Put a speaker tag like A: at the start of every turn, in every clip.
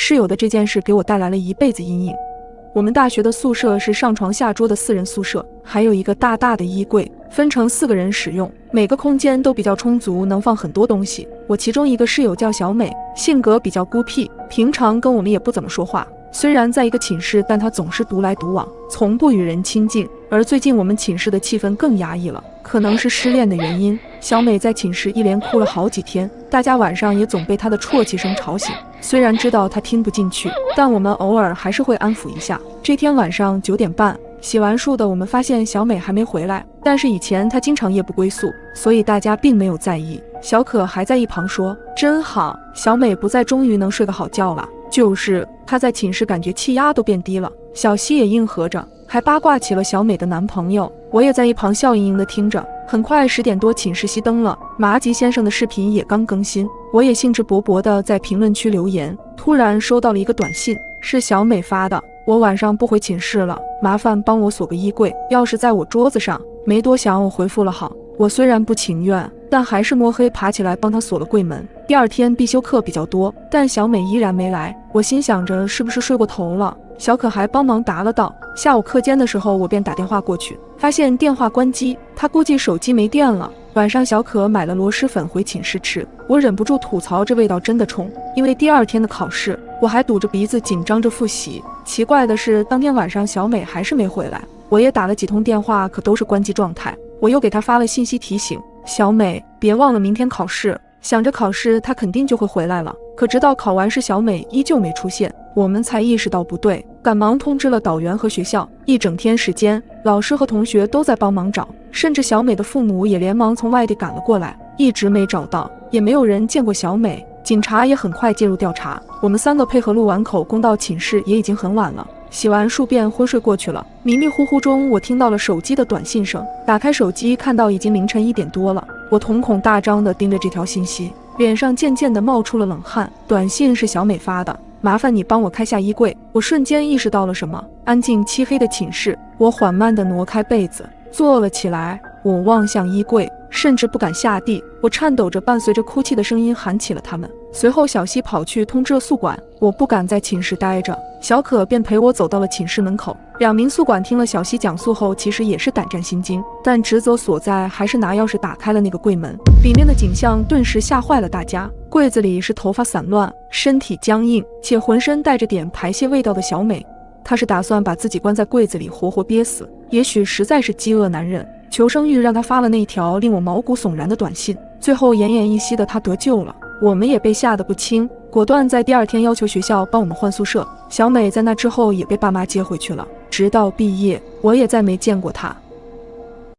A: 室友的这件事给我带来了一辈子阴影。我们大学的宿舍是上床下桌的4人宿舍，还有一个大大的衣柜，分成4个人使用，每个空间都比较充足，能放很多东西。我其中一个室友叫小美，性格比较孤僻，平常跟我们也不怎么说话。虽然在一个寝室，但她总是独来独往，从不与人亲近。而最近我们寝室的气氛更压抑了，可能是失恋的原因，小美在寝室一连哭了好几天，大家晚上也总被她的啜泣声吵醒。虽然知道她听不进去，但我们偶尔还是会安抚一下。这天晚上9点半，洗完漱的我们发现小美还没回来，但是以前她经常夜不归宿，所以大家并没有在意。小可还在一旁说：“真好，小美不在，终于能睡个好觉了。”就是她在寝室感觉气压都变低了。小西也应和着，还八卦起了小美的男朋友。我也在一旁笑盈盈的听着。很快10点多，寝室熄灯了，麻吉先生的视频也刚更新，我也兴致勃勃的在评论区留言。突然收到了一个短信，是小美发的：“我晚上不回寝室了，麻烦帮我锁个衣柜，钥匙在我桌子上。”没多想，我回复了好。我虽然不情愿，但还是摸黑爬起来帮她锁了柜门。第二天必修课比较多，但小美依然没来。我心想着是不是睡过头了，小可还帮忙答了道。下午课间的时候，我便打电话过去，发现电话关机，她估计手机没电了。晚上小可买了螺蛳粉回寝室吃，我忍不住吐槽这味道真的冲。因为第二天的考试，我还堵着鼻子紧张着复习。奇怪的是，当天晚上小美还是没回来，我也打了几通电话，可都是关机状态。我又给她发了信息提醒：“小美，别忘了明天考试。”想着考试她肯定就会回来了，可直到考完试，小美依旧没出现，我们才意识到不对，赶忙通知了导员和学校。一整天时间，老师和同学都在帮忙找，甚至小美的父母也连忙从外地赶了过来，一直没找到，也没有人见过小美。警察也很快介入调查，我们3个配合录完口供到寝室也已经很晚了。洗完漱便昏睡过去了。迷迷糊糊中，我听到了手机的短信声，打开手机看到已经凌晨1点多了。我瞳孔大张地盯着这条信息，脸上渐渐地冒出了冷汗。短信是小美发的：“麻烦你帮我开下衣柜。”我瞬间意识到了什么。安静漆黑的寝室，我缓慢地挪开被子，坐了起来。我望向衣柜，甚至不敢下地。我颤抖着，伴随着哭泣的声音喊起了他们。随后小西跑去通知了宿管，我不敢在寝室待着，小可便陪我走到了寝室门口。2名宿管听了小西讲述后，其实也是胆战心惊，但职责所在，还是拿钥匙打开了那个柜门。里面的景象顿时吓坏了大家。柜子里是头发散乱、身体僵硬且浑身带着点排泄味道的小美。她是打算把自己关在柜子里活活憋死，也许实在是饥饿难忍，求生欲让她发了那条令我毛骨悚然的短信。最后奄奄一息的她得救了，我们也被吓得不轻，果断在第2天要求学校帮我们换宿舍。小美在那之后也被爸妈接回去了，直到毕业，我也再没见过她。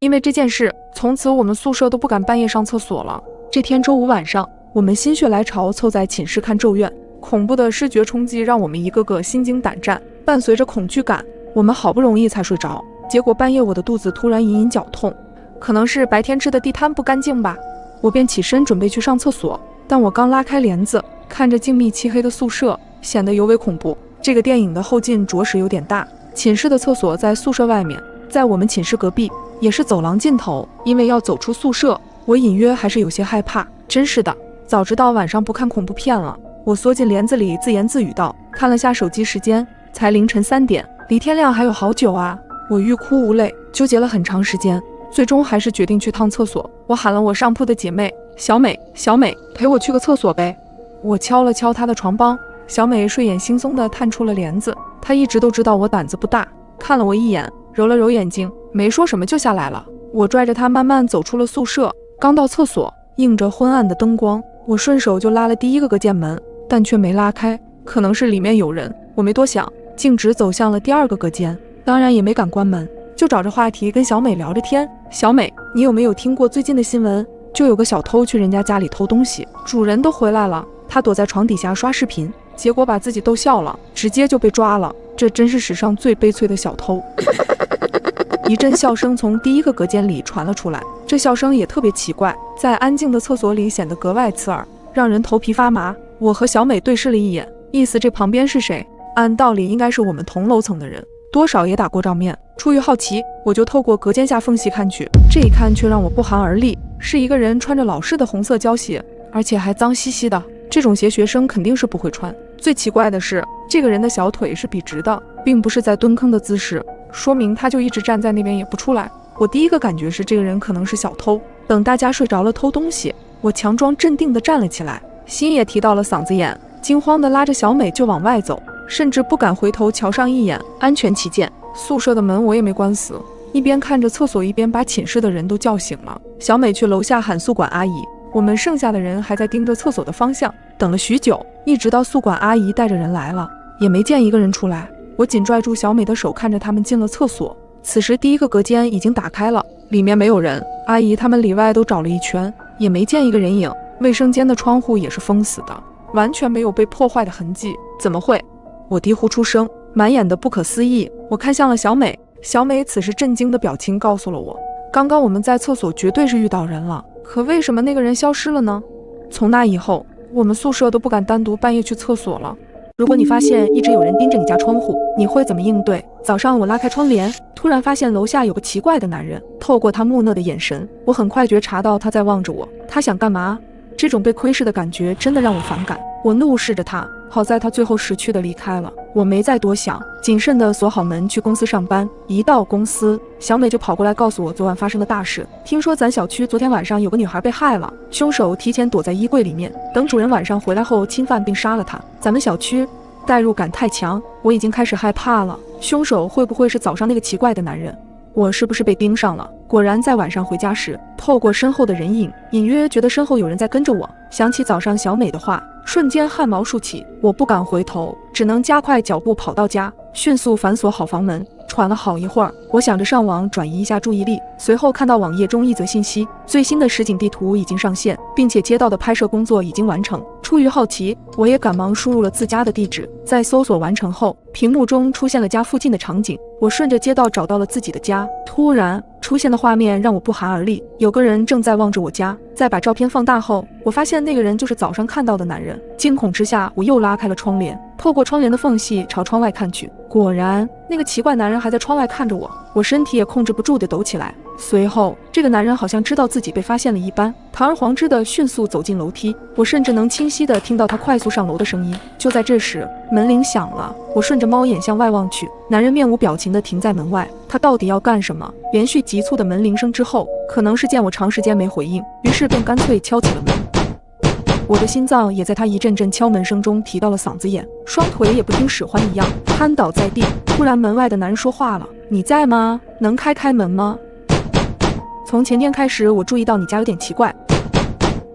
A: 因为这件事，从此我们宿舍都不敢半夜上厕所了。这天周五晚上，我们心血来潮凑在寝室看《咒怨》，恐怖的视觉冲击让我们一个个心惊胆战，伴随着恐惧感，我们好不容易才睡着。结果半夜我的肚子突然隐隐绞痛，可能是白天吃的地摊不干净吧。我便起身准备去上厕所，但我刚拉开帘子，看着静谧漆黑的宿舍，显得尤为恐怖。这个电影的后劲着实有点大。寝室的厕所在宿舍外面，在我们寝室隔壁，也是走廊尽头。因为要走出宿舍，我隐约还是有些害怕。真是的，早知道晚上不看恐怖片了。我缩进帘子里自言自语道。看了下手机时间，才凌晨3点，离天亮还有好久啊。我欲哭无泪，纠结了很长时间，最终还是决定去趟厕所。我喊了我上铺的姐妹小美，小美，陪我去个厕所呗。我敲了敲她的床帮，小美睡眼惺忪地探出了帘子。她一直都知道我胆子不大，看了我一眼，揉了揉眼睛，没说什么就下来了。我拽着她慢慢走出了宿舍，刚到厕所，映着昏暗的灯光，我顺手就拉了第1个隔间门，但却没拉开，可能是里面有人。我没多想，径直走向了第2个隔间，当然也没敢关门，就找着话题跟小美聊着天。小美，你有没有听过最近的新闻？就有个小偷去人家家里偷东西，主人都回来了，他躲在床底下刷视频，结果把自己逗笑了，直接就被抓了。这真是史上最悲催的小偷。一阵笑声从第1个隔间里传了出来，这笑声也特别奇怪，在安静的厕所里显得格外刺耳，让人头皮发麻。我和小美对视了一眼，意思这旁边是谁？按道理应该是我们同楼层的人，多少也打过照面。出于好奇，我就透过隔间下缝隙看去，这一看却让我不寒而栗，是一个人穿着老式的红色胶鞋，而且还脏兮兮的。这种鞋学生肯定是不会穿。最奇怪的是，这个人的小腿是笔直的，并不是在蹲坑的姿势，说明他就一直站在那边也不出来。我第一个感觉是这个人可能是小偷，等大家睡着了偷东西。我强装镇定地站了起来，心也提到了嗓子眼，惊慌地拉着小美就往外走，甚至不敢回头瞧上一眼。安全起见，宿舍的门我也没关死，一边看着厕所，一边把寝室的人都叫醒了。小美去楼下喊宿管阿姨，我们剩下的人还在盯着厕所的方向，等了许久，一直到宿管阿姨带着人来了，也没见一个人出来。我紧拽住小美的手，看着他们进了厕所。此时第一个隔间已经打开了，里面没有人，阿姨他们里外都找了一圈，也没见一个人影。卫生间的窗户也是封死的，完全没有被破坏的痕迹。怎么会？我低呼出声，满眼的不可思议。我看向了小美，小美此时震惊的表情告诉了我，刚刚我们在厕所绝对是遇到人了，可为什么那个人消失了呢？从那以后，我们宿舍都不敢单独半夜去厕所了。如果你发现一直有人盯着你家窗户，你会怎么应对？早上我拉开窗帘，突然发现楼下有个奇怪的男人，透过他木讷的眼神，我很快觉察到他在望着我。他想干嘛？这种被窥视的感觉真的让我反感。我怒视着他，好在他最后识趣的离开了，我没再多想，谨慎地锁好门去公司上班。一到公司，小美就跑过来告诉我昨晚发生的大事。听说咱小区昨天晚上有个女孩被害了，凶手提前躲在衣柜里面，等主人晚上回来后侵犯并杀了她。咱们小区代入感太强，我已经开始害怕了。凶手会不会是早上那个奇怪的男人？我是不是被盯上了？果然在晚上回家时，透过身后的人影，隐约觉得身后有人在跟着我。想起早上小美的话，瞬间汗毛竖起，我不敢回头，只能加快脚步跑到家，迅速反锁好房门。喘了好一会儿，我想着上网转移一下注意力，随后看到网页中一则信息，最新的实景地图已经上线，并且街道的拍摄工作已经完成。出于好奇，我也赶忙输入了自家的地址。在搜索完成后，屏幕中出现了家附近的场景，我顺着街道找到了自己的家。突然出现的画面让我不寒而栗，有个人正在望着我家。在把照片放大后，我发现那个人就是早上看到的男人。惊恐之下，我又拉开了窗帘，透过窗帘的缝隙朝窗外看去，果然那个奇怪男人还在窗外看着我，我身体也控制不住地抖起来。随后这个男人好像知道自己被发现了一般，堂而皇之地迅速走进楼梯，我甚至能清晰地听到他快速上楼的声音。就在这时，门铃响了，我顺着猫眼向外望去，男人面无表情地停在门外，他到底要干什么？连续急促的门铃声之后，可能是见我长时间没回应，于是便干脆敲起了门。我的心脏也在他一阵阵敲门声中提到了嗓子眼，双腿也不听使唤一样瘫倒在地。突然门外的男人说话了：“你在吗？能开门吗？从前天开始，我注意到你家有点奇怪，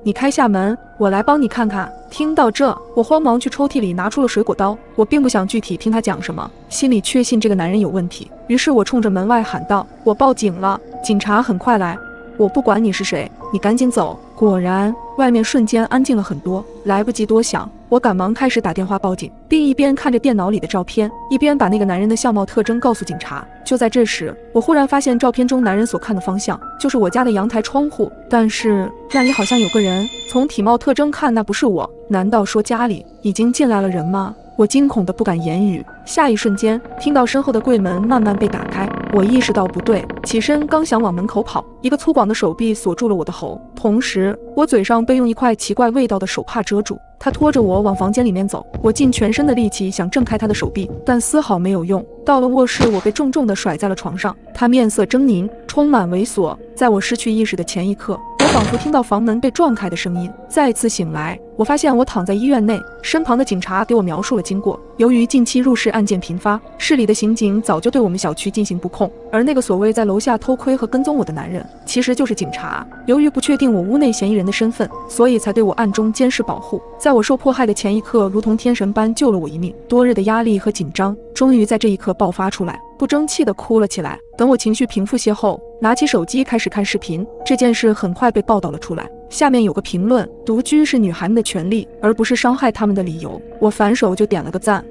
A: 你开下门，我来帮你看看。”听到这，我慌忙去抽屉里拿出了水果刀。我并不想具体听他讲什么，心里确信这个男人有问题，于是我冲着门外喊道：“我报警了，警察很快来。我不管你是谁，你赶紧走。”果然，外面瞬间安静了很多。来不及多想，我赶忙开始打电话报警，并一边看着电脑里的照片，一边把那个男人的相貌特征告诉警察。就在这时，我忽然发现照片中男人所看的方向就是我家的阳台窗户，但是那里好像有个人，从体貌特征看那不是我。难道说家里已经进来了人吗？我惊恐的不敢言语。下一瞬间，听到身后的柜门慢慢被打开，我意识到不对，起身刚想往门口跑，一个粗犷的手臂锁住了我的喉，同时我嘴上被用一块奇怪味道的手帕遮住。他拖着我往房间里面走，我尽全身的力气想挣开他的手臂，但丝毫没有用。到了卧室，我被重重地甩在了床上，他面色狰狞，充满猥琐。在我失去意识的前一刻，我仿佛听到房门被撞开的声音。再次醒来，我发现我躺在医院内，身旁的警察给我描述了经过。由于近期入室案件频发，市里的刑警早就对我们小区进行布控，而那个所谓在楼下偷窥和跟踪我的男人，其实就是警察。由于不确定我屋内嫌疑人的身份，所以才对我暗中监视保护。在我受迫害的前一刻，如同天神般救了我一命。多日的压力和紧张，终于在这一刻爆发出来，不争气地哭了起来。等我情绪平复些后，拿起手机开始看视频。这件事很快被报道了出来，下面有个评论：独居是女孩们的权利，而不是伤害她们的理由。我反手就点了个赞。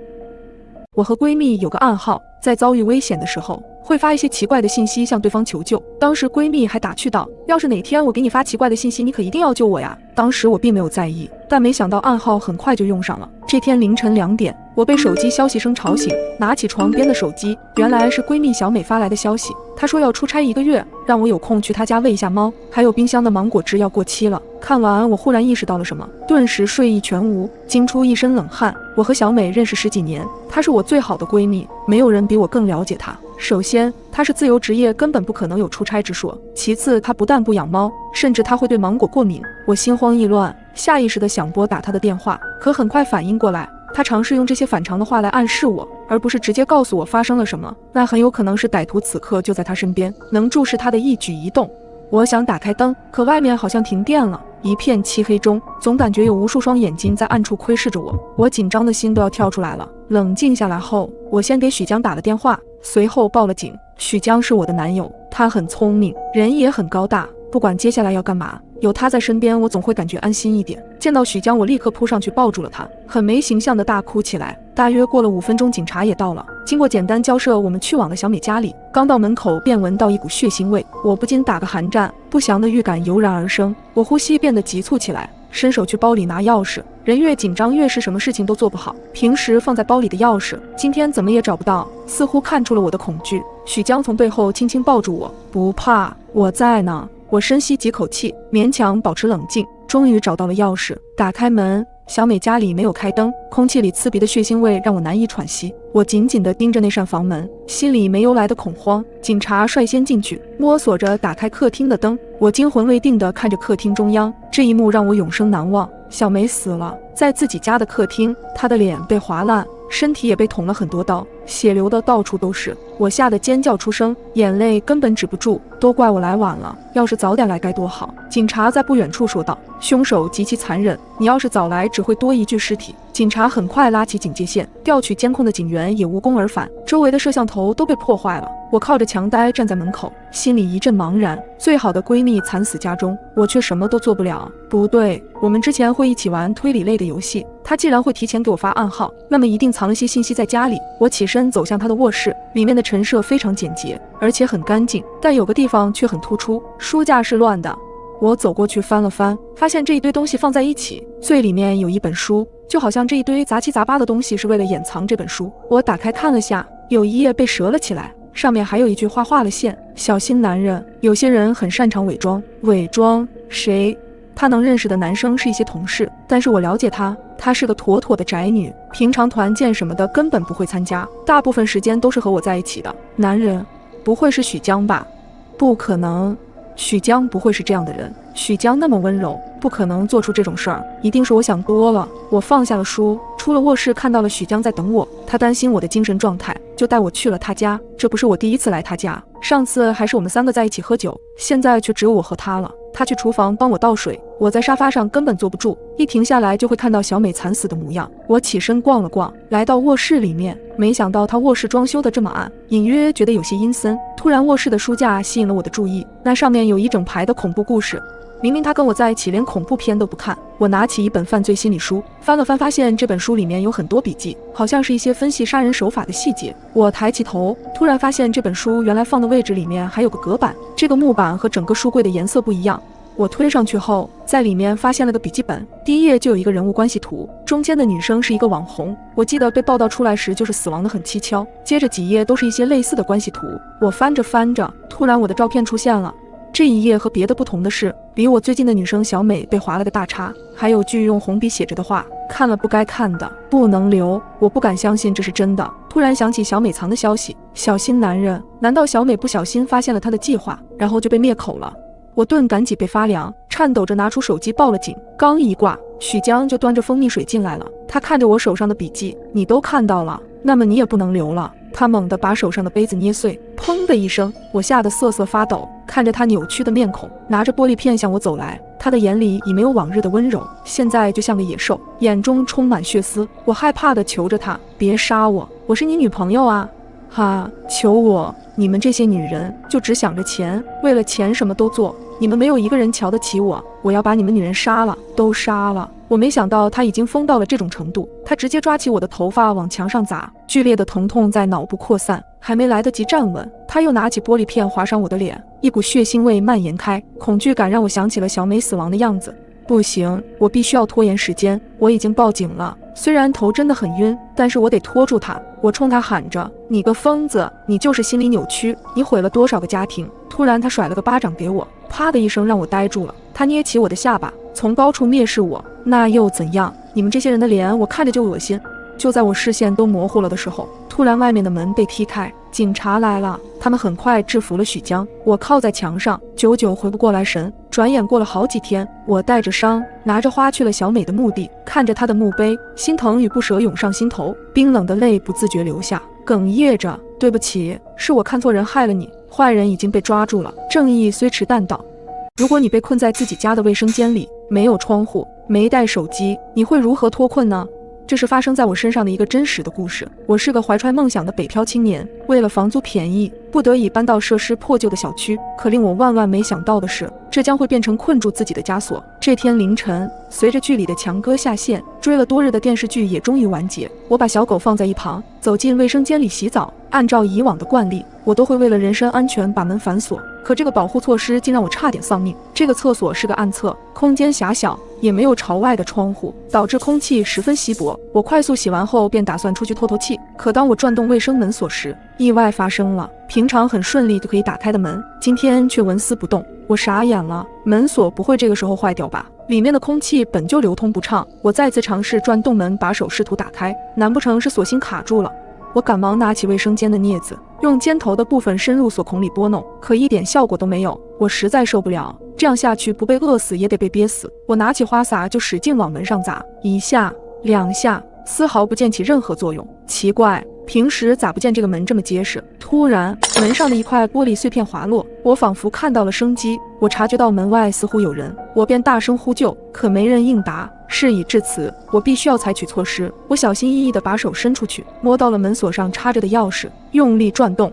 A: 我和闺蜜有个暗号，在遭遇危险的时候，会发一些奇怪的信息向对方求救。当时闺蜜还打趣道：“要是哪天我给你发奇怪的信息，你可一定要救我呀！”当时我并没有在意，但没想到暗号很快就用上了。这天凌晨2点，我被手机消息声吵醒，拿起床边的手机，原来是闺蜜小美发来的消息。她说要出差1个月，让我有空去她家喂一下猫，还有冰箱的芒果汁要过期了。看完，我忽然意识到了什么，顿时睡意全无，惊出一身冷汗。我和小美认识10几年，她是我最好的闺蜜，没有人比我更了解她。首先，她是自由职业，根本不可能有出差之说。其次，她不但不养猫，甚至她会对芒果过敏。我心慌意乱，下意识地想拨打她的电话，可很快反应过来，她尝试用这些反常的话来暗示我，而不是直接告诉我发生了什么。那很有可能是歹徒此刻就在她身边，能注视她的一举一动。我想打开灯，可外面好像停电了，一片漆黑中，总感觉有无数双眼睛在暗处窥视着我。我紧张的心都要跳出来了。冷静下来后，我先给许江打了电话，随后报了警。许江是我的男友，他很聪明，人也很高大，不管接下来要干嘛，有他在身边，我总会感觉安心一点。见到许江，我立刻扑上去抱住了他，很没形象的大哭起来。大约过了5分钟，警察也到了。经过简单交涉，我们去往了小美家里。刚到门口，便闻到一股血腥味，我不禁打个寒战，不祥的预感油然而生。我呼吸变得急促起来，伸手去包里拿钥匙。人越紧张，越是什么事情都做不好。平时放在包里的钥匙，今天怎么也找不到，似乎看出了我的恐惧。许江从背后轻轻抱住我，不怕，我在呢。我深吸几口气，勉强保持冷静，终于找到了钥匙，打开门。小美家里没有开灯，空气里刺鼻的血腥味让我难以喘息。我紧紧地盯着那扇房门，心里没由来的恐慌。警察率先进去，摸索着打开客厅的灯。我惊魂未定地看着客厅中央，这一幕让我永生难忘。小美死了，在自己家的客厅，她的脸被划烂，身体也被捅了很多刀，血流的到处都是。我吓得尖叫出声，眼泪根本止不住。都怪我来晚了，要是早点来该多好。警察在不远处说道，凶手极其残忍，你要是早来，只会多一具尸体。警察很快拉起警戒线，调取监控的警员也无功而返，周围的摄像头都被破坏了。我靠着墙呆站在门口，心里一阵茫然。最好的闺蜜惨死家中，我却什么都做不了。不对，我们之前会一起玩推理类的游戏，她既然会提前给我发暗号，那么一定藏了些信息在家里。我起身走向她的卧室，里面的陈设非常简洁，而且很干净，但有个地方却很突出，书架是乱的。我走过去翻了翻，发现这一堆东西放在一起，最里面有一本书，就好像这一堆杂七杂八的东西是为了掩藏这本书。我打开看了下，有一页被折了起来，上面还有一句话画了线：小心男人。有些人很擅长伪装，伪装谁？他能认识的男生是一些同事，但是我了解他，她是个妥妥的宅女，平常团建什么的根本不会参加，大部分时间都是和我在一起的。男人，不会是许江吧？不可能。许江不会是这样的人，许江那么温柔，不可能做出这种事儿，一定是我想多了。我放下了书，出了卧室，看到了许江在等我，他担心我的精神状态，就带我去了他家。这不是我第一次来他家，上次还是我们3个在一起喝酒，现在却只有我和他了。他去厨房帮我倒水，我在沙发上根本坐不住，一停下来就会看到小美惨死的模样。我起身逛了逛，来到卧室里面，没想到他卧室装修的这么暗，隐约觉得有些阴森。突然卧室的书架吸引了我的注意，那上面有一整排的恐怖故事。明明他跟我在一起，连恐怖片都不看。我拿起一本犯罪心理书，翻了翻，发现这本书里面有很多笔记，好像是一些分析杀人手法的细节。我抬起头，突然发现这本书原来放的位置里面还有个隔板，这个木板和整个书柜的颜色不一样。我推上去后，在里面发现了个笔记本，第1页就有一个人物关系图，中间的女生是一个网红，我记得被报道出来时就是死亡的很蹊跷。接着几页都是一些类似的关系图，我翻着翻着，突然我的照片出现了。这一页和别的不同的是，离我最近的女生小美被划了个大叉，还有句用红笔写着的话，看了不该看的，不能留。我不敢相信这是真的，突然想起小美藏的消息，小心男人。难道小美不小心发现了他的计划，然后就被灭口了？我顿感脊背发凉，颤抖着拿出手机报了警。刚一挂，许江就端着蜂蜜水进来了。他看着我手上的笔记，你都看到了，那么你也不能留了。他猛地把手上的杯子捏碎，砰的一声，我吓得瑟瑟发抖，看着他扭曲的面孔，拿着玻璃片向我走来。他的眼里已没有往日的温柔，现在就像个野兽，眼中充满血丝。我害怕地求着他，别杀我，我是你女朋友啊！哈，求我！你们这些女人就只想着钱，为了钱什么都做，你们没有一个人瞧得起我，我要把你们女人杀了，都杀了！我没想到他已经疯到了这种程度，他直接抓起我的头发往墙上砸，剧烈的疼痛在脑部扩散，还没来得及站稳，他又拿起玻璃片划伤我的脸，一股血腥味蔓延开，恐惧感让我想起了小美死亡的样子。不行，我必须要拖延时间，我已经报警了。虽然头真的很晕，但是我得拖住他。我冲他喊着：“你个疯子，你就是心理扭曲，你毁了多少个家庭！”突然他甩了个巴掌给我，啪的一声让我呆住了。他捏起我的下巴，从高处蔑视我：“那又怎样？你们这些人的脸我看着就恶心。”就在我视线都模糊了的时候，突然外面的门被踢开，警察来了。他们很快制服了许江。我靠在墙上，久久回不过来神。转眼过了好几天，我带着伤，拿着花去了小美的墓地，看着她的墓碑，心疼与不舍涌上心头，冰冷的泪不自觉流下，哽咽着：“对不起，是我看错人害了你，坏人已经被抓住了，正义虽迟但到。”如果你被困在自己家的卫生间里，没有窗户，没带手机，你会如何脱困呢？这是发生在我身上的一个真实的故事。我是个怀揣梦想的北漂青年，为了房租便宜，不得已搬到设施破旧的小区。可令我万万没想到的是，这将会变成困住自己的枷锁。这天凌晨，随着剧里的强哥下线，追了多日的电视剧也终于完结。我把小狗放在一旁，走进卫生间里洗澡。按照以往的惯例，我都会为了人身安全把门反锁，可这个保护措施竟让我差点丧命。这个厕所是个暗厕，空间狭小，也没有朝外的窗户，导致空气十分稀薄。我快速洗完后便打算出去透透气，可当我转动卫生门锁时，意外发生了。平常很顺利就可以打开的门，今天却纹丝不动。我傻眼了，门锁不会这个时候坏掉吧？里面的空气本就流通不畅。我再次尝试转动门把手试图打开，难不成是锁芯卡住了？我赶忙拿起卫生间的镊子，用尖头的部分深入锁孔里拨弄，可一点效果都没有。我实在受不了，这样下去不被饿死也得被憋死。我拿起花洒就使劲往门上砸，一下两下，丝毫不见起任何作用。奇怪，平时咋不见这个门这么结实？突然，门上的一块玻璃碎片滑落，我仿佛看到了生机。我察觉到门外似乎有人，我便大声呼救，可没人应答。事已至此，我必须要采取措施。我小心翼翼地把手伸出去，摸到了门锁上插着的钥匙，用力转动，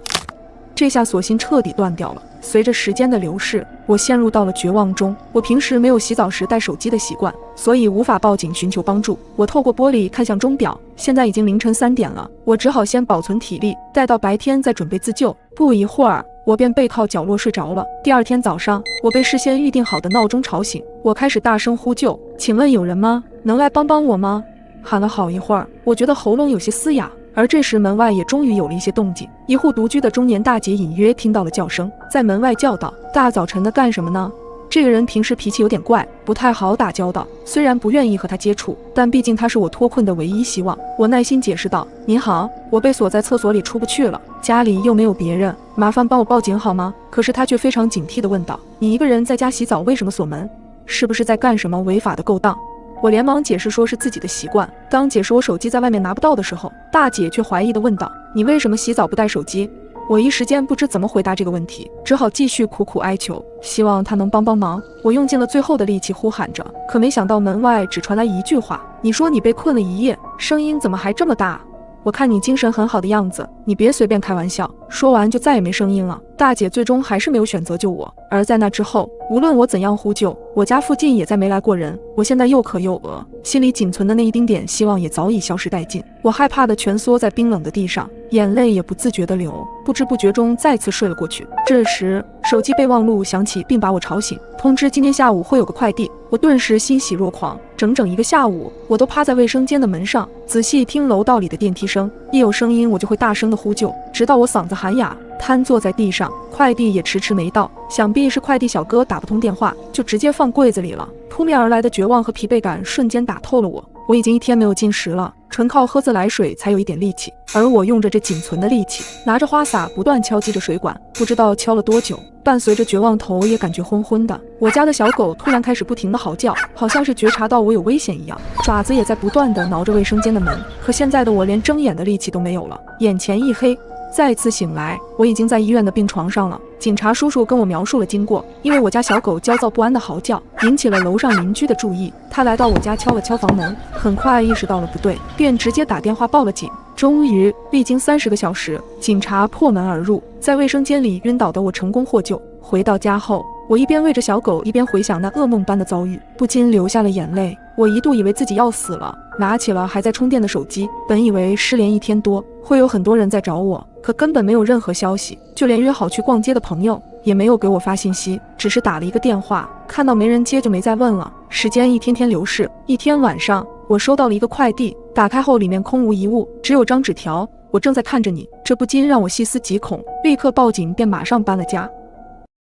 A: 这下锁芯彻底断掉了。随着时间的流逝，我陷入到了绝望中。我平时没有洗澡时带手机的习惯，所以无法报警寻求帮助。我透过玻璃看向钟表，现在已经凌晨3点了。我只好先保存体力，待到白天再准备自救。不一会儿，我便背靠角落睡着了。第二天早上，我被事先预定好的闹钟吵醒，我开始大声呼救：“请问有人吗？能来帮帮我吗？”喊了好一会儿，我觉得喉咙有些嘶哑。而这时门外也终于有了一些动静，一户独居的中年大姐隐约听到了叫声，在门外叫道：“大早晨的干什么呢？”这个人平时脾气有点怪，不太好打交道，虽然不愿意和他接触，但毕竟他是我脱困的唯一希望。我耐心解释道：“您好，我被锁在厕所里出不去了，家里又没有别人，麻烦帮我报警好吗？”可是他却非常警惕地问道：“你一个人在家洗澡，为什么锁门？是不是在干什么违法的勾当？”我连忙解释说是自己的习惯。当解释我手机在外面拿不到的时候，大姐却怀疑地问道：“你为什么洗澡不带手机？”我一时间不知怎么回答这个问题，只好继续苦苦哀求，希望他能帮帮忙。我用尽了最后的力气呼喊着，可没想到门外只传来一句话：“你说你被困了一夜，声音怎么还这么大？我看你精神很好的样子，你别随便开玩笑。”说完就再也没声音了。大姐最终还是没有选择救我，而在那之后，无论我怎样呼救，我家附近也再没来过人。我现在又渴又饿，心里仅存的那一丁点希望也早已消失殆尽。我害怕地蜷缩在冰冷的地上，眼泪也不自觉地流，不知不觉中再次睡了过去。这时，手机备忘录响起，并把我吵醒，通知今天下午会有个快递。我顿时欣喜若狂，整整一个下午，我都趴在卫生间的门上，仔细听楼道里的电梯声，一有声音我就会大声地呼救，直到我嗓子喊哑，瘫坐在地上。快递也迟迟没到，想必是快递小哥打不通电话，就直接放柜子里了。扑面而来的绝望和疲惫感瞬间打透了我。我已经1天没有进食了，纯靠喝自来水才有一点力气。而我用着这仅存的力气，拿着花洒不断敲击着水管，不知道敲了多久，伴随着绝望，头也感觉昏昏的。我家的小狗突然开始不停地嚎叫，好像是觉察到我有危险一样，爪子也在不断地挠着卫生间的门。可现在的我连睁眼的力气都没有了，眼前一黑。再次醒来，我已经在医院的病床上了。警察叔叔跟我描述了经过，因为我家小狗焦躁不安的嚎叫，引起了楼上邻居的注意。他来到我家敲了敲房门，很快意识到了不对，便直接打电话报了警。终于，历经30个小时，警察破门而入，在卫生间里晕倒的我成功获救。回到家后，我一边喂着小狗，一边回想那噩梦般的遭遇，不禁流下了眼泪。我一度以为自己要死了，拿起了还在充电的手机，本以为失联1天多会有很多人在找我，可根本没有任何消息，就连约好去逛街的朋友也没有给我发信息，只是打了一个电话，看到没人接就没再问了。时间一天天流逝，一天晚上，我收到了一个快递，打开后里面空无一物，只有张纸条，我正在看着你，这不禁让我细思极恐，立刻报警，便马上搬了家。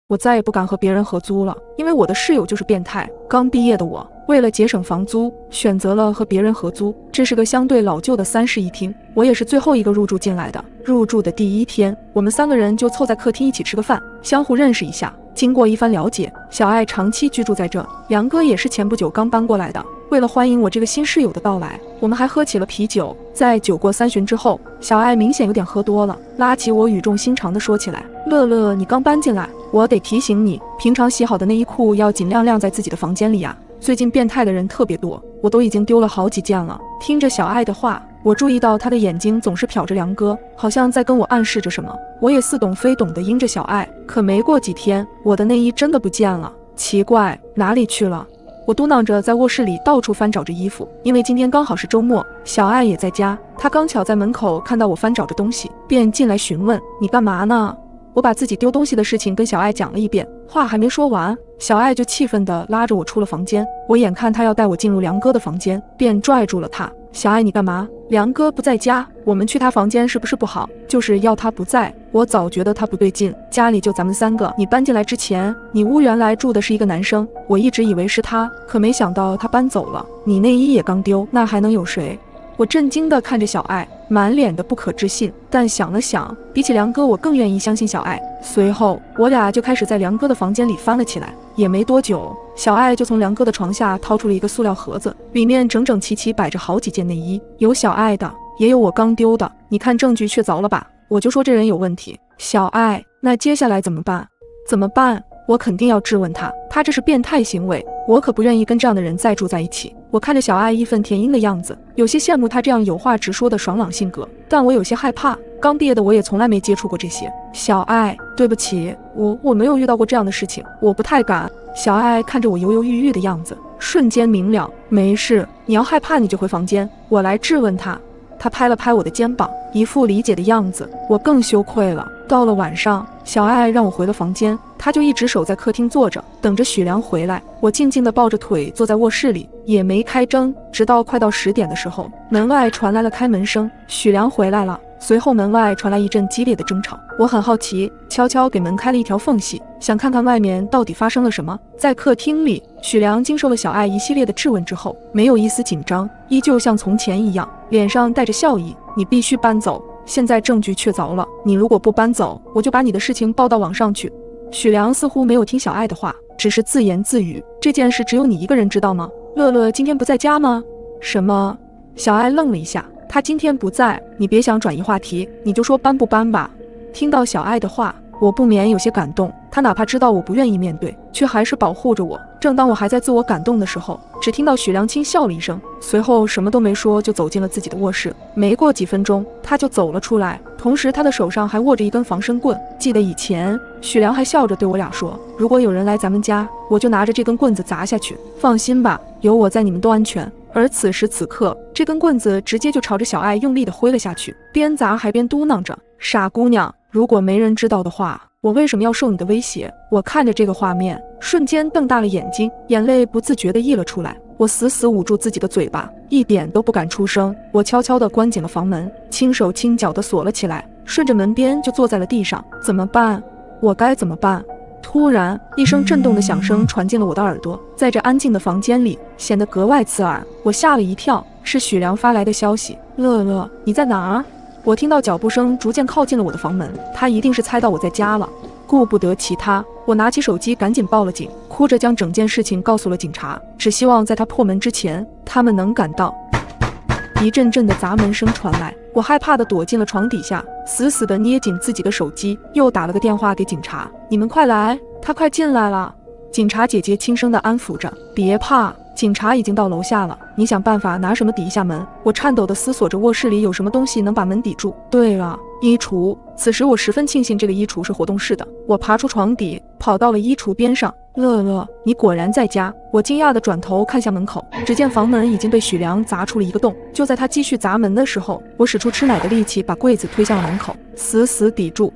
A: 我再也不敢和别人合租了，因为我的室友就是变态。刚毕业的我，为了节省房租，选择了和别人合租。这是个相对老旧的3室1厅，我也是最后一个入住进来的。入住的第1天，我们3个人就凑在客厅一起吃个饭，相互认识一下。经过一番了解，小爱长期居住在这，梁哥也是前不久刚搬过来的。为了欢迎我这个新室友的到来，我们还喝起了啤酒。在酒过3巡之后，小爱明显有点喝多了，拉起我语重心长地说起来：乐乐，你刚搬进来，我得提醒你，平常洗好的内衣裤要尽量晾在自己的房间里呀。最近变态的人特别多，我都已经丢了好几件了。听着小爱的话，我注意到她的眼睛总是瞟着梁哥，好像在跟我暗示着什么。我也似懂非懂地应着小爱，可没过几天，我的内衣真的不见了。奇怪，哪里去了？我嘟囔着在卧室里到处翻找着衣服，因为今天刚好是周末，小爱也在家。她刚巧在门口看到我翻找着东西，便进来询问：你干嘛呢？我把自己丢东西的事情跟小爱讲了一遍，话还没说完，小爱就气愤地拉着我出了房间。我眼看她要带我进入梁哥的房间，便拽住了她。小爱，你干嘛？梁哥不在家，我们去他房间是不是不好？就是要他不在，我早觉得他不对劲，家里就咱们3个，你搬进来之前，你屋原来住的是一个男生，我一直以为是他，可没想到他搬走了，你内衣也刚丢，那还能有谁？我震惊地看着小爱，满脸的不可置信，但想了想，比起梁哥，我更愿意相信小爱。随后，我俩就开始在梁哥的房间里翻了起来。也没多久，小爱就从梁哥的床下掏出了一个塑料盒子，里面整整齐齐摆着好几件内衣，有小爱的，也有我刚丢的。你看证据确凿了吧？我就说这人有问题。小爱，那接下来怎么办？怎么办？我肯定要质问他，他这是变态行为，我可不愿意跟这样的人再住在一起。我看着小爱义愤填膺的样子，有些羡慕他这样有话直说的爽朗性格，但我有些害怕。刚毕业的我也从来没接触过这些。小爱，对不起，我没有遇到过这样的事情，我不太敢。小爱看着我犹犹豫豫的样子，瞬间明了，没事，你要害怕你就回房间，我来质问他。他拍了拍我的肩膀，一副理解的样子，我更羞愧了。到了晚上，小爱让我回了房间，他就一直守在客厅坐着，等着许良回来。我静静地抱着腿坐在卧室里，也没开灯，直到快到10点的时候，门外传来了开门声，许良回来了。随后门外传来一阵激烈的争吵，我很好奇，悄悄给门开了一条缝隙，想看看外面到底发生了什么。在客厅里，许良经受了小爱一系列的质问之后，没有一丝紧张，依旧像从前一样，脸上带着笑意。你必须搬走，现在证据确凿了，你如果不搬走，我就把你的事情报到网上去。许良似乎没有听小爱的话，只是自言自语，这件事只有你一个人知道吗？乐乐今天不在家吗？什么？小爱愣了一下，他今天不在，你别想转移话题，你就说搬不搬吧。听到小爱的话，我不免有些感动，他哪怕知道我不愿意面对，却还是保护着我。正当我还在自我感动的时候，只听到许良轻笑了一声，随后什么都没说，就走进了自己的卧室。没过几分钟，他就走了出来，同时他的手上还握着一根防身棍。记得以前，许良还笑着对我俩说，如果有人来咱们家，我就拿着这根棍子砸下去。放心吧，有我在，你们都安全。而此时此刻，这根棍子直接就朝着小爱用力地挥了下去，边砸还边嘟囔着，傻姑娘，如果没人知道的话，我为什么要受你的威胁？我看着这个画面，瞬间瞪大了眼睛，眼泪不自觉地溢了出来。我死死捂住自己的嘴巴，一点都不敢出声。我悄悄地关紧了房门，轻手轻脚地锁了起来，顺着门边就坐在了地上。怎么办？我该怎么办？突然，一声震动的响声传进了我的耳朵，在这安静的房间里，显得格外刺耳。我吓了一跳，是许良发来的消息。乐乐，你在哪儿？我听到脚步声逐渐靠近了我的房门，他一定是猜到我在家了。顾不得其他，我拿起手机赶紧报了警，哭着将整件事情告诉了警察，只希望在他破门之前，他们能赶到。一阵阵的砸门声传来，我害怕地躲进了床底下，死死地捏紧自己的手机，又打了个电话给警察。你们快来，他快进来了。警察姐姐轻声地安抚着，别怕，警察已经到楼下了，你想办法拿什么抵一下门。我颤抖地思索着卧室里有什么东西能把门抵住。对了，衣橱。此时我十分庆幸这个衣橱是活动式的，我爬出床底，跑到了衣橱边上，乐乐，你果然在家。我惊讶地转头看向门口，只见房门已经被许良砸出了一个洞。就在他继续砸门的时候，我使出吃奶的力气把柜子推向了门口，死死抵住。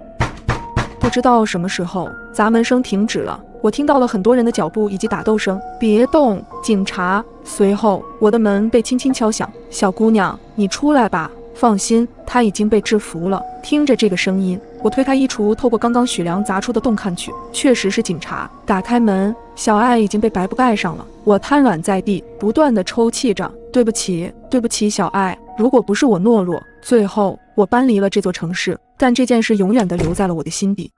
A: 不知道什么时候，砸门声停止了，我听到了很多人的脚步以及打斗声。别动，警察！随后，我的门被轻轻敲响。小姑娘，你出来吧。放心，他已经被制服了。听着这个声音，我推开衣橱，透过刚刚许良砸出的洞看去，确实是警察。打开门，小爱已经被白布盖上了。我瘫软在地，不断地抽泣着：“对不起，对不起，小爱。如果不是我懦弱，最后我搬离了这座城市，但这件事永远地留在了我的心底。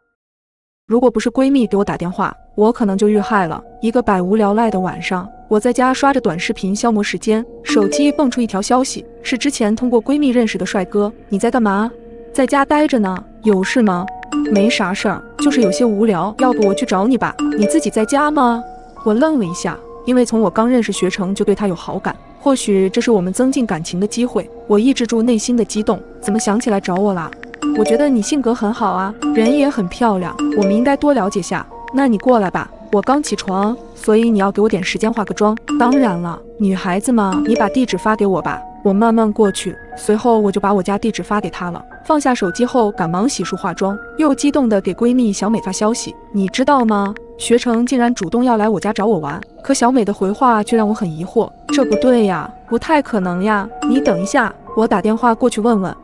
A: 如果不是闺蜜给我打电话，我可能就遇害了。”一个百无聊赖的晚上，我在家刷着短视频消磨时间，手机蹦出一条消息，是之前通过闺蜜认识的帅哥。你在干嘛？在家待着呢。有事吗？没啥事儿，就是有些无聊，要不我去找你吧。你自己在家吗？我愣了一下，因为从我刚认识学成就对他有好感，或许这是我们增进感情的机会。我抑制住内心的激动，怎么想起来找我啦？我觉得你性格很好啊，人也很漂亮，我们应该多了解下。那你过来吧，我刚起床，所以你要给我点时间化个妆。当然了，女孩子嘛，你把地址发给我吧，我慢慢过去。随后我就把我家地址发给她了。放下手机后，赶忙洗漱化妆，又激动地给闺蜜小美发消息。你知道吗？学成竟然主动要来我家找我玩，可小美的回话却让我很疑惑。这不对呀，不太可能呀，你等一下，我打电话过去问问。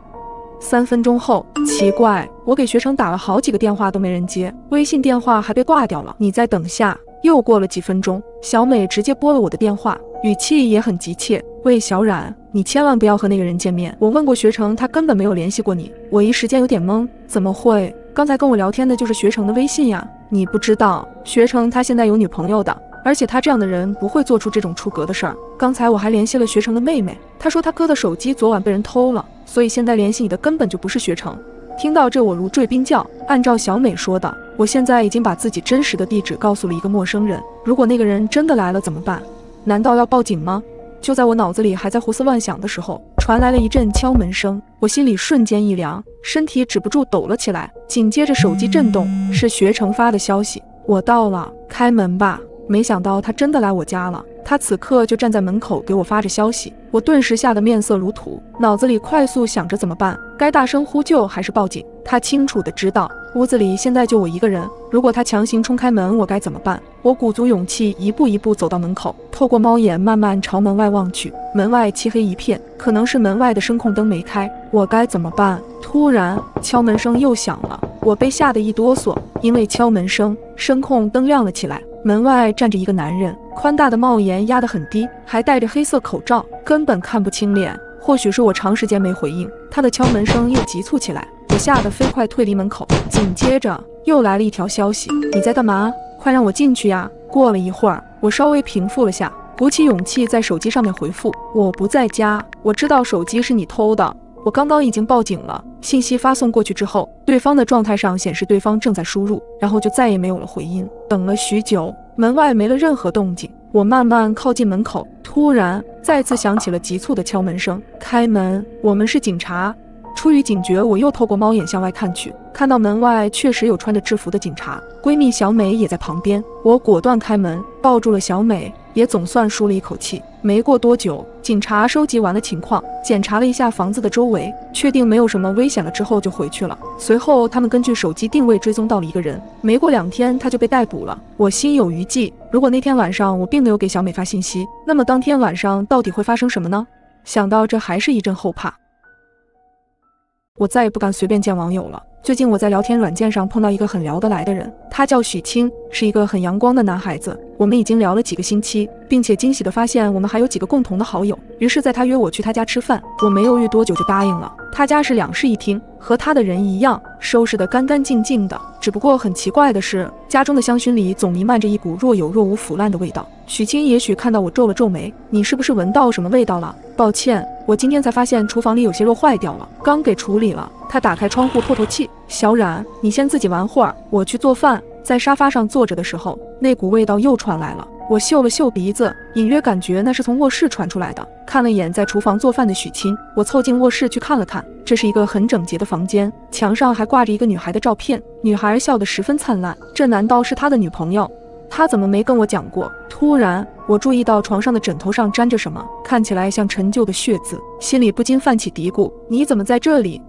A: 3分钟后，奇怪，我给学成打了好几个电话都没人接，微信电话还被挂掉了。你再等下。又过了几分钟，小美直接拨了我的电话，语气也很急切。喂，小冉，你千万不要和那个人见面，我问过学成，他根本没有联系过你。我一时间有点懵，怎么会？刚才跟我聊天的就是学成的微信呀。你不知道，学成他现在有女朋友的，而且他这样的人不会做出这种出格的事儿。刚才我还联系了学成的妹妹，她说她哥的手机昨晚被人偷了，所以现在联系你的根本就不是学成。听到这，我如坠冰窖。按照小美说的，我现在已经把自己真实的地址告诉了一个陌生人。如果那个人真的来了怎么办？难道要报警吗？就在我脑子里还在胡思乱想的时候，传来了一阵敲门声，我心里瞬间一凉，身体止不住抖了起来。紧接着手机震动，是学成发的消息：我到了，开门吧。没想到他真的来我家了，他此刻就站在门口给我发着消息。我顿时吓得面色如土，脑子里快速想着怎么办，该大声呼救还是报警。他清楚地知道屋子里现在就我一个人，如果他强行冲开门，我该怎么办？我鼓足勇气一步一步走到门口，透过猫眼慢慢朝门外望去。门外漆黑一片，可能是门外的声控灯没开，我该怎么办？突然敲门声又响了，我被吓得一哆嗦，因为敲门声，声控灯亮了起来。门外站着一个男人，宽大的帽檐压得很低，还戴着黑色口罩，根本看不清脸。或许是我长时间没回应，他的敲门声又急促起来，我吓得飞快退离门口。紧接着又来了一条消息：你在干嘛？快让我进去呀！过了一会儿，我稍微平复了下，鼓起勇气在手机上面回复：我不在家，我知道手机是你偷的，我刚刚已经报警了。信息发送过去之后，对方的状态上显示对方正在输入，然后就再也没有了回音。等了许久，门外没了任何动静，我慢慢靠近门口，突然再次响起了急促的敲门声。开门，我们是警察。出于警觉，我又透过猫眼向外看去，看到门外确实有穿着制服的警察，闺蜜小美也在旁边。我果断开门，抱住了小美，也总算舒了一口气。没过多久，警察收集完了情况，检查了一下房子的周围，确定没有什么危险了之后就回去了。随后他们根据手机定位追踪到了一个人，没过2天他就被逮捕了。我心有余悸，如果那天晚上我并没有给小美发信息，那么当天晚上到底会发生什么呢？想到这还是一阵后怕。我再也不敢随便见网友了。最近我在聊天软件上碰到一个很聊得来的人，他叫许清，是一个很阳光的男孩子。我们已经聊了几个星期，并且惊喜地发现我们还有几个共同的好友。于是在他约我去他家吃饭，我没犹豫多久就答应了。他家是2室1厅，和他的人一样，收拾得干干净净的。只不过很奇怪的是，家中的香薰里总弥漫着一股若有若无腐烂的味道。许清也许看到我皱了皱眉，你是不是闻到什么味道了？抱歉，我今天才发现厨房里有些肉坏掉了，刚给处理了。他打开窗户透透气。小冉，你先自己玩会儿，我去做饭。在沙发上坐着的时候，那股味道又传来了。我嗅了嗅鼻子，隐约感觉那是从卧室传出来的。看了眼在厨房做饭的许清，我凑进卧室去看了看。这是一个很整洁的房间，墙上还挂着一个女孩的照片，女孩笑得十分灿烂。这难道是他的女朋友？他怎么没跟我讲过？突然，我注意到床上的枕头上沾着什么，看起来像陈旧的血渍，心里不禁泛起嘀咕：你怎么在这里？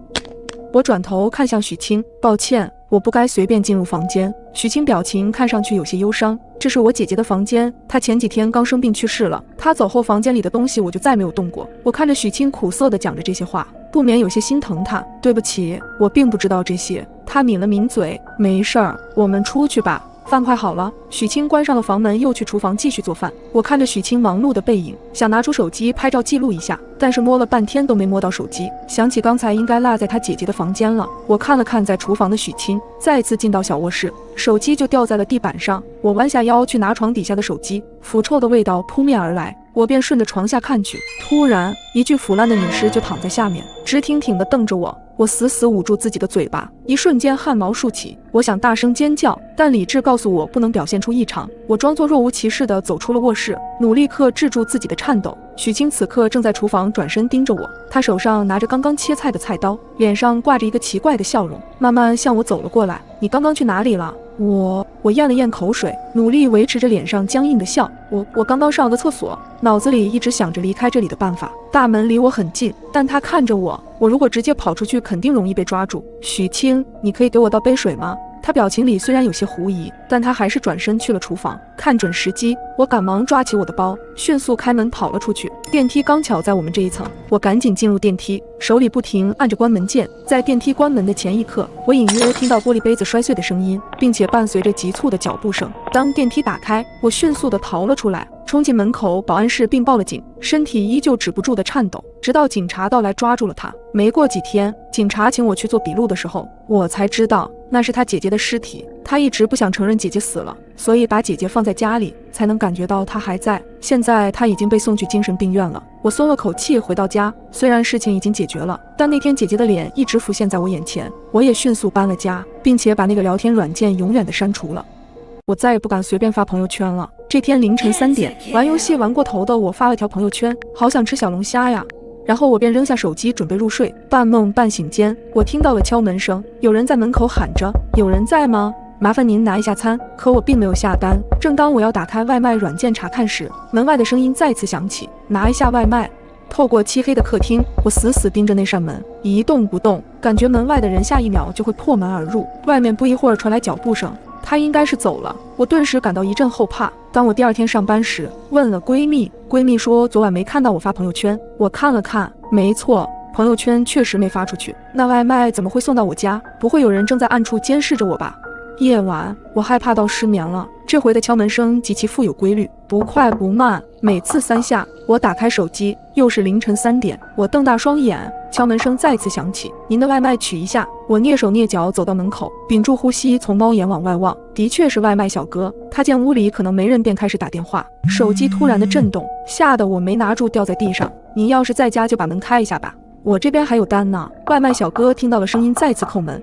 A: 我转头看向许清，抱歉，我不该随便进入房间。许清表情看上去有些忧伤。这是我姐姐的房间，她前几天刚生病去世了。她走后，房间里的东西我就再没有动过。我看着许清苦涩地讲着这些话，不免有些心疼她。对不起，我并不知道这些。她抿了抿嘴，没事儿，我们出去吧。饭快好了，许清关上了房门，又去厨房继续做饭。我看着许清忙碌的背影，想拿出手机拍照记录一下，但是摸了半天都没摸到手机。想起刚才应该落在他姐姐的房间了，我看了看在厨房的许清，再次进到小卧室，手机就掉在了地板上。我弯下腰去拿床底下的手机，腐臭的味道扑面而来，我便顺着床下看去。突然，一具腐烂的女尸就躺在下面，直挺挺地瞪着我。我死死捂住自己的嘴巴，一瞬间汗毛竖起，我想大声尖叫，但理智告诉我不能表现出异常。我装作若无其事地走出了卧室，努力克制住自己的颤抖。许清此刻正在厨房转身盯着我，他手上拿着刚刚切菜的菜刀，脸上挂着一个奇怪的笑容，慢慢向我走了过来。你刚刚去哪里了？我咽了咽口水，努力维持着脸上僵硬的笑。我刚刚上了个厕所，脑子里一直想着离开这里的办法。大门离我很近，但他看着我，我如果直接跑出去，肯定容易被抓住。许清，你可以给我倒杯水吗？他表情里虽然有些狐疑，但他还是转身去了厨房。看准时机，我赶忙抓起我的包，迅速开门跑了出去。电梯刚巧在我们这一层，我赶紧进入电梯，手里不停按着关门键。在电梯关门的前一刻，我隐约听到玻璃杯子摔碎的声音，并且伴随着急促的脚步声。当电梯打开，我迅速地逃了出来，冲进门口保安室并报了警，身体依旧止不住的颤抖，直到警察到来抓住了他。没过几天，警察请我去做笔录的时候，我才知道那是他姐姐的尸体。他一直不想承认姐姐死了，所以把姐姐放在家里，才能感觉到她还在。现在她已经被送去精神病院了。我松了口气，回到家，虽然事情已经解决了，但那天姐姐的脸一直浮现在我眼前。我也迅速搬了家，并且把那个聊天软件永远的删除了。我再也不敢随便发朋友圈了。这天凌晨3点，玩游戏玩过头的我发了条朋友圈，好想吃小龙虾呀。然后我便扔下手机准备入睡，半梦半醒间，我听到了敲门声，有人在门口喊着：有人在吗？麻烦您拿一下餐。可我并没有下单。正当我要打开外卖软件查看时，门外的声音再次响起：拿一下外卖。透过漆黑的客厅，我死死盯着那扇门，一动不动，感觉门外的人下一秒就会破门而入。外面不一会儿传来脚步声，他应该是走了。我顿时感到一阵后怕。当我第二天上班时，问了闺蜜，闺蜜说昨晚没看到我发朋友圈。我看了看，没错，朋友圈确实没发出去。那外卖怎么会送到我家？不会有人正在暗处监视着我吧？夜晚，我害怕到失眠了。这回的敲门声极其富有规律，不快不慢，每次3下。我打开手机，又是凌晨3点。我瞪大双眼，敲门声再次响起：您的外卖取一下。我蹑手蹑脚走到门口，屏住呼吸，从猫眼往外望，的确是外卖小哥。他见屋里可能没人，便开始打电话。手机突然的震动，吓得我没拿住，掉在地上。您要是在家就把门开一下吧，我这边还有单呢。外卖小哥听到了声音，再次叩门。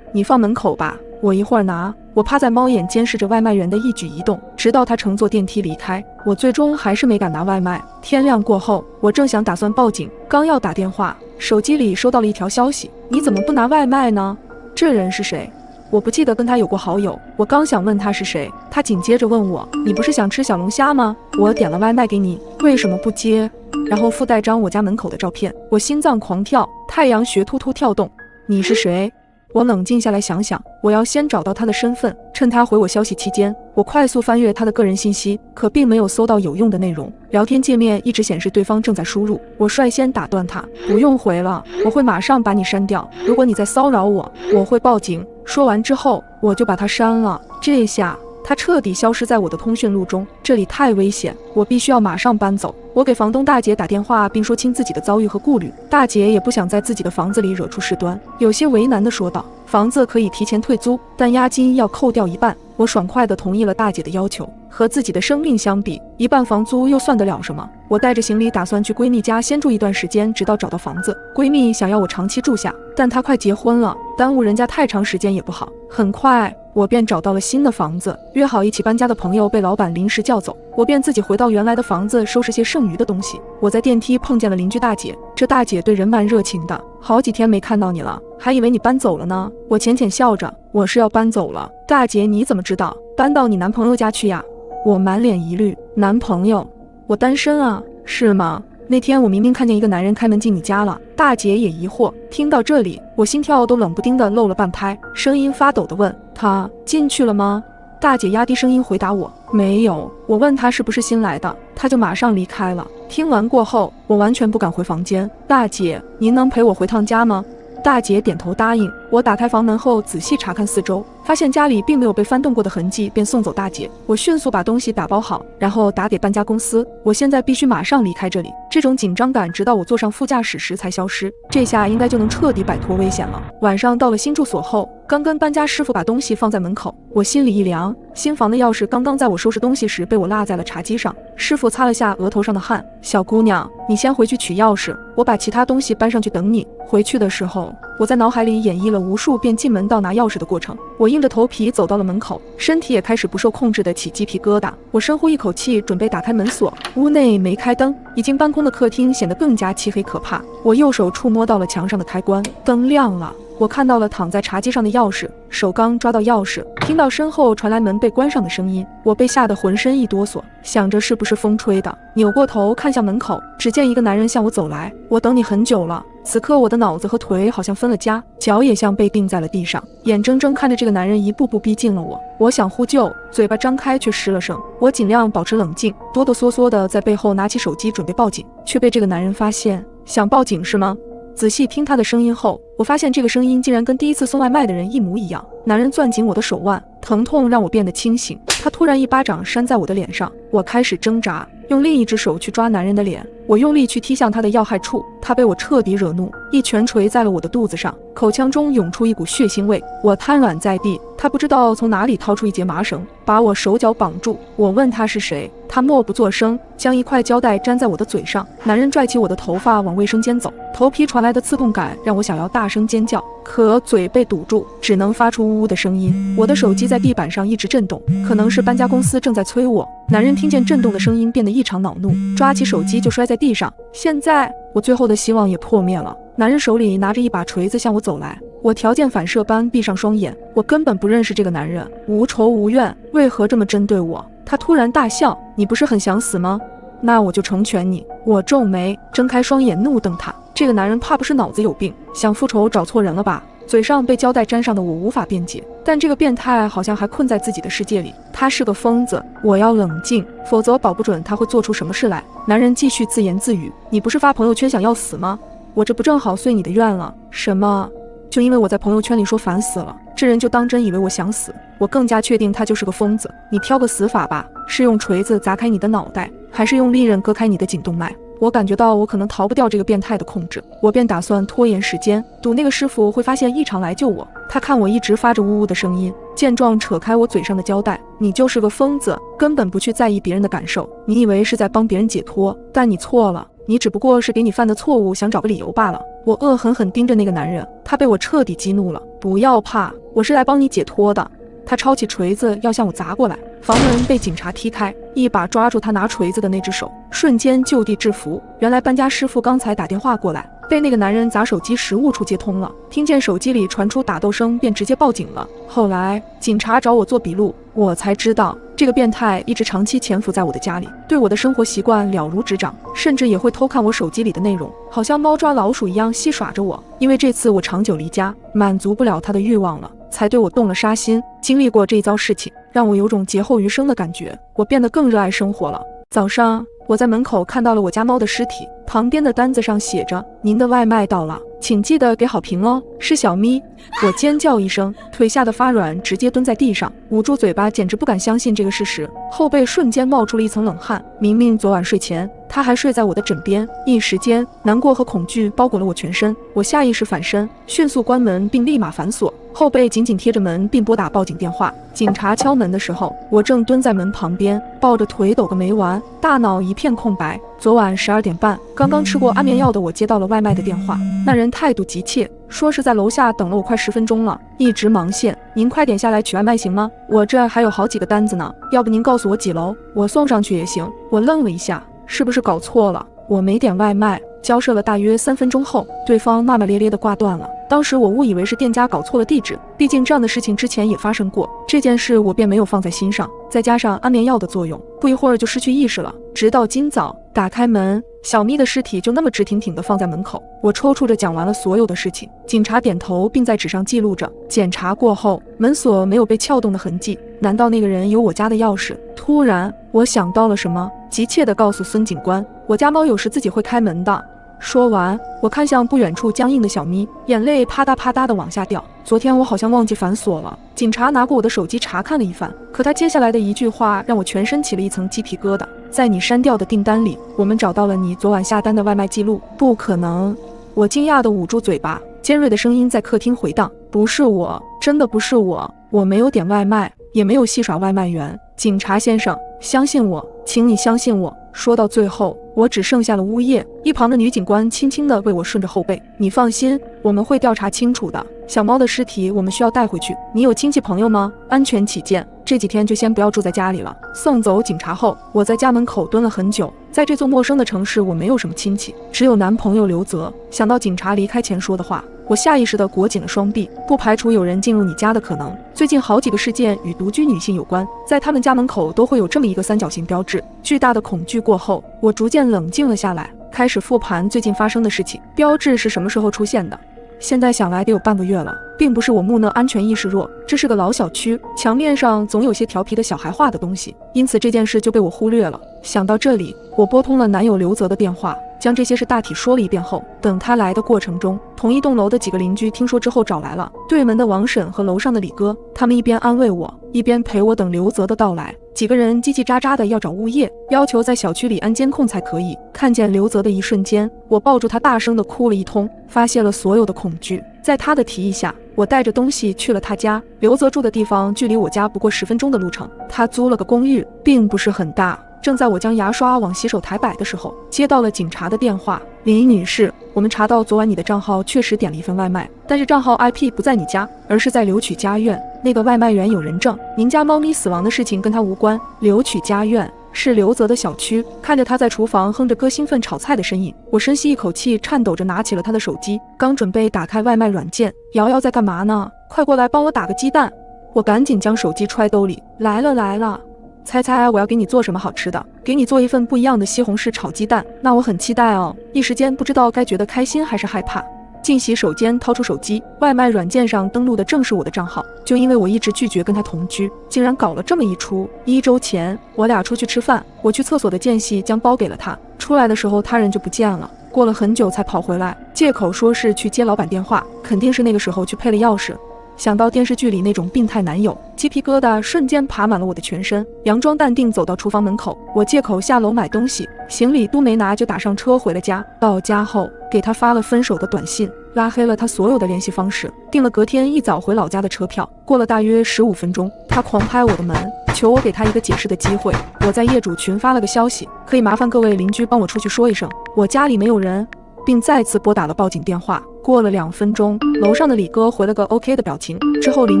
A: 你放门口吧，我一会儿拿。我趴在猫眼监视着外卖员的一举一动，直到他乘坐电梯离开。我最终还是没敢拿外卖。天亮过后，我正想打算报警，刚要打电话，手机里收到了一条消息：你怎么不拿外卖呢？这人是谁？我不记得跟他有过好友。我刚想问他是谁，他紧接着问我：你不是想吃小龙虾吗？我点了外卖给你，为什么不接？然后附带张我家门口的照片。我心脏狂跳，太阳穴突突跳动。你是谁？我冷静下来想想，我要先找到他的身份。趁他回我消息期间，我快速翻阅他的个人信息，可并没有搜到有用的内容。聊天界面一直显示对方正在输入。我率先打断他：不用回了，我会马上把你删掉。如果你再骚扰我，我会报警。说完之后，我就把他删了。这下他彻底消失在我的通讯录中，这里太危险，我必须要马上搬走。我给房东大姐打电话，并说清自己的遭遇和顾虑。大姐也不想在自己的房子里惹出事端，有些为难地说道：房子可以提前退租，但押金要扣掉一半。我爽快地同意了大姐的要求。和自己的生命相比，一半房租又算得了什么？我带着行李打算去闺蜜家先住一段时间，直到找到房子。闺蜜想要我长期住下，但她快结婚了，耽误人家太长时间也不好。很快我便找到了新的房子，约好一起搬家的朋友被老板临时叫走，我便自己回到原来的房子收拾些剩余的东西。我在电梯碰见了邻居大姐，这大姐对人蛮热情的。好几天没看到你了，还以为你搬走了呢。我浅浅笑着，我是要搬走了。大姐你怎么知道？搬到你男朋友家去呀？我满脸疑虑，男朋友？我单身啊。是吗？那天我明明看见一个男人开门进你家了。大姐也疑惑。听到这里，我心跳都冷不丁的漏了半拍，声音发抖的问：他进去了吗？大姐压低声音回答我：没有。我问她是不是新来的，她就马上离开了。听完过后，我完全不敢回房间。大姐，您能陪我回趟家吗？大姐点头答应。我打开房门后仔细查看四周，发现家里并没有被翻动过的痕迹，便送走大姐。我迅速把东西打包好，然后打给搬家公司。我现在必须马上离开这里。这种紧张感直到我坐上副驾驶时才消失，这下应该就能彻底摆脱危险了。晚上到了新住所后，刚跟搬家师傅把东西放在门口，我心里一凉。新房的钥匙刚刚在我收拾东西时被我落在了茶几上。师傅擦了下额头上的汗：小姑娘，你先回去取钥匙，我把其他东西搬上去等你。回去的时候，我在脑海里演绎了无数遍进门到拿钥匙的过程。我硬着头皮走到了门口，身体也开始不受控制的起鸡皮疙瘩。我深呼一口气，准备打开门锁。屋内没开灯，已经搬空的客厅显得更加漆黑可怕。我右手触摸到了墙上的开关，灯亮了。我看到了躺在茶几上的钥匙，手刚抓到钥匙，听到身后传来门被关上的声音，我被吓得浑身一哆嗦，想着是不是风吹的，扭过头看向门口，只见一个男人向我走来。我等你很久了。此刻我的脑子和腿好像分了家，脚也像被钉在了地上，眼睁睁看着这个男人一步步逼近了我。我想呼救，嘴巴张开却失了声。我尽量保持冷静，哆哆嗦嗦的在背后拿起手机准备报警，却被这个男人发现。想报警是吗？仔细听他的声音后，我发现这个声音竟然跟第一次送外卖的人一模一样。男人攥紧我的手腕，疼痛让我变得清醒。他突然一巴掌扇在我的脸上，我开始挣扎，用另一只手去抓男人的脸。我用力去踢向他的要害处，他被我彻底惹怒，一拳捶在了我的肚子上，口腔中涌出一股血腥味。我瘫软在地，他不知道从哪里掏出一节麻绳，把我手脚绑住。我问他是谁，他默不作声，将一块胶带粘在我的嘴上。男人拽起我的头发往卫生间走，头皮传来的刺痛感让我想要大声尖叫，可嘴被堵住，只能发出呜呜的声音。我的手机在地板上一直震动，可能是搬家公司正在催我。男人听见震动的声音变得异常恼怒，抓起手机就摔在地上。现在我最后的希望也破灭了。男人手里拿着一把锤子向我走来，我条件反射般闭上双眼。我根本不认识这个男人，无仇无怨，为何这么针对我？他突然大笑：你不是很想死吗？那我就成全你。我皱眉，睁开双眼怒瞪他。这个男人怕不是脑子有病，想复仇找错人了吧？嘴上被胶带粘上的我无法辩解，但这个变态好像还困在自己的世界里。他是个疯子，我要冷静，否则保不准他会做出什么事来。男人继续自言自语：你不是发朋友圈想要死吗？我这不正好遂你的愿了？什么？就因为我在朋友圈里说烦死了，这人就当真以为我想死？我更加确定他就是个疯子。你挑个死法吧，是用锤子砸开你的脑袋，还是用利刃割开你的颈动脉？我感觉到我可能逃不掉这个变态的控制，我便打算拖延时间，赌那个师傅会发现异常来救我。他看我一直发着呜呜的声音，见状扯开我嘴上的胶带。你就是个疯子，根本不去在意别人的感受，你以为是在帮别人解脱，但你错了，你只不过是给你犯的错误想找个理由罢了。我恶狠狠盯着那个男人，他被我彻底激怒了。不要怕，我是来帮你解脱的。他抄起锤子要向我砸过来，房门被警察踢开，一把抓住他拿锤子的那只手，瞬间就地制服。原来搬家师傅刚才打电话过来，被那个男人砸手机时误触接通了，听见手机里传出打斗声，便直接报警了。后来警察找我做笔录，我才知道这个变态一直长期潜伏在我的家里，对我的生活习惯了如指掌，甚至也会偷看我手机里的内容，好像猫抓老鼠一样戏耍着我。因为这次我长久离家，满足不了他的欲望了，才对我动了杀心。经历过这一遭事情，让我有种劫后余生的感觉，我变得更热爱生活了。早上我在门口看到了我家猫的尸体，旁边的单子上写着：您的外卖到了，请记得给好评哦，是小咪。我尖叫一声，腿吓得发软，直接蹲在地上，捂住嘴巴，简直不敢相信这个事实，后背瞬间冒出了一层冷汗。明明昨晚睡前他还睡在我的枕边，一时间难过和恐惧包裹了我全身。我下意识反身，迅速关门并立马反锁，后背紧紧贴着门，并拨打报警电话。警察敲门的时候，我正蹲在门旁边，抱着腿抖个没完，大脑一片空白。昨晚12点半，刚刚吃过安眠药的我接到了外卖的电话，那人态度急切，说是在楼下等了我快10分钟了，一直忙线，您快点下来取外卖行吗？我这还有好几个单子呢，要不您告诉我几楼，我送上去也行。我愣了一下，是不是搞错了？我没点外卖，交涉了大约3分钟后，对方骂骂咧咧地挂断了。当时我误以为是店家搞错了地址，毕竟这样的事情之前也发生过，这件事我便没有放在心上。再加上安眠药的作用，不一会儿就失去意识了。直到今早打开门，小咪的尸体就那么直挺挺地放在门口。我抽搐着讲完了所有的事情，警察点头，并在纸上记录着。检查过后，门锁没有被撬动的痕迹，难道那个人有我家的钥匙？突然我想到了什么，急切地告诉孙警官，我家猫有时自己会开门的。说完，我看向不远处僵硬的小咪，眼泪啪嗒啪嗒地往下掉。昨天我好像忘记反锁了。警察拿过我的手机查看了一番，可他接下来的一句话让我全身起了一层鸡皮疙瘩。在你删掉的订单里，我们找到了你昨晚下单的外卖记录。不可能！我惊讶地捂住嘴巴，尖锐的声音在客厅回荡：不是我，真的不是我，我没有点外卖，也没有戏耍外卖员。警察先生，相信我，请你相信我。说到最后，我只剩下了呜咽。一旁的女警官轻轻地为我顺着后背：你放心，我们会调查清楚的。小猫的尸体我们需要带回去，你有亲戚朋友吗？安全起见，这几天就先不要住在家里了。送走警察后，我在家门口蹲了很久。在这座陌生的城市，我没有什么亲戚，只有男朋友刘泽。想到警察离开前说的话，我下意识地裹紧了双臂，不排除有人进入你家的可能。最近好几个事件与独居女性有关，在他们家门口都会有这么一个三角形标志。巨大的恐惧过后，我逐渐冷静了下来，开始复盘最近发生的事情。标志是什么时候出现的？现在想来得有半个月了，并不是我木讷安全意识弱，这是个老小区，墙面上总有些调皮的小孩画的东西，因此这件事就被我忽略了。想到这里，我拨通了男友刘泽的电话，将这些事大体说了一遍后，等他来的过程中，同一栋楼的几个邻居听说之后找来了，对门的王婶和楼上的李哥，他们一边安慰我，一边陪我等刘泽的到来。几个人叽叽喳喳的要找物业，要求在小区里安监控才可以。看见刘泽的一瞬间，我抱住他大声的哭了一通，发泄了所有的恐惧。在他的提议下，我带着东西去了他家。刘泽住的地方距离我家不过10分钟的路程，他租了个公寓，并不是很大。正在我将牙刷往洗手台摆的时候，接到了警察的电话。李女士，我们查到昨晚你的账号确实点了一份外卖，但是账号 IP 不在你家，而是在留取家苑。那个外卖员有人证，您家猫咪死亡的事情跟他无关。留取家苑是刘泽的小区。看着他在厨房哼着歌兴奋炒菜的身影，我深吸一口气，颤抖着拿起了他的手机，刚准备打开外卖软件。瑶瑶在干嘛呢？快过来帮我打个鸡蛋。我赶紧将手机揣兜里，来了。猜猜我要给你做什么好吃的？给你做一份不一样的西红柿炒鸡蛋，那我很期待哦。一时间不知道该觉得开心还是害怕。进洗手间掏出手机，外卖软件上登录的正是我的账号。就因为我一直拒绝跟他同居，竟然搞了这么一出。1周前我俩出去吃饭，我去厕所的间隙将包给了他，出来的时候他人就不见了，过了很久才跑回来，借口说是去接老板电话，肯定是那个时候去配了钥匙。想到电视剧里那种病态男友，鸡皮疙瘩瞬间爬满了我的全身。佯装淡定走到厨房门口，我借口下楼买东西，行李都没拿就打上车回了家。到家后给他发了分手的短信，拉黑了他所有的联系方式，订了隔天一早回老家的车票。过了大约15分钟，他狂拍我的门，求我给他一个解释的机会。我在业主群发了个消息，可以麻烦各位邻居帮我出去说一声，我家里没有人，并再次拨打了报警电话。过了2分钟，楼上的李哥回了个 OK 的表情，之后邻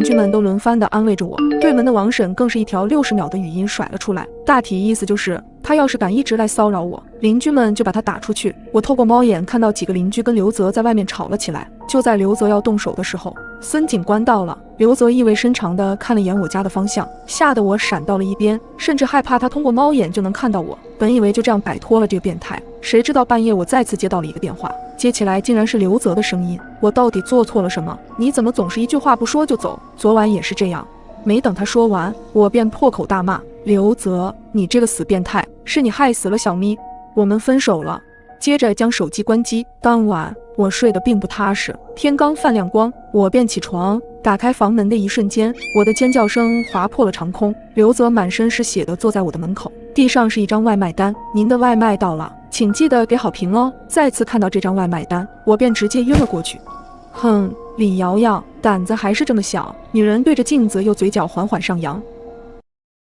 A: 居们都轮番的安慰着我，对门的王婶更是一条60秒的语音甩了出来，大体意思就是他要是敢一直来骚扰我，邻居们就把他打出去。我透过猫眼看到几个邻居跟刘泽在外面吵了起来。就在刘泽要动手的时候，孙警官到了。刘泽意味深长地看了眼我家的方向，吓得我闪到了一边，甚至害怕他通过猫眼就能看到我。本以为就这样摆脱了这个变态，谁知道半夜我再次接到了一个电话，接起来竟然是刘泽的声音。我到底做错了什么？你怎么总是一句话不说就走？昨晚也是这样。没等他说完，我便破口大骂：刘泽，你这个死变态，是你害死了小咪，我们分手了。接着将手机关机。当晚我睡得并不踏实，天刚泛亮光，我便起床。打开房门的一瞬间，我的尖叫声划破了长空。刘泽满身是血的坐在我的门口，地上是一张外卖单：您的外卖到了，请记得给好评哦。再次看到这张外卖单，我便直接晕了过去。哼，李瑶瑶胆子还是这么小。女人对着镜子又嘴角缓缓上扬，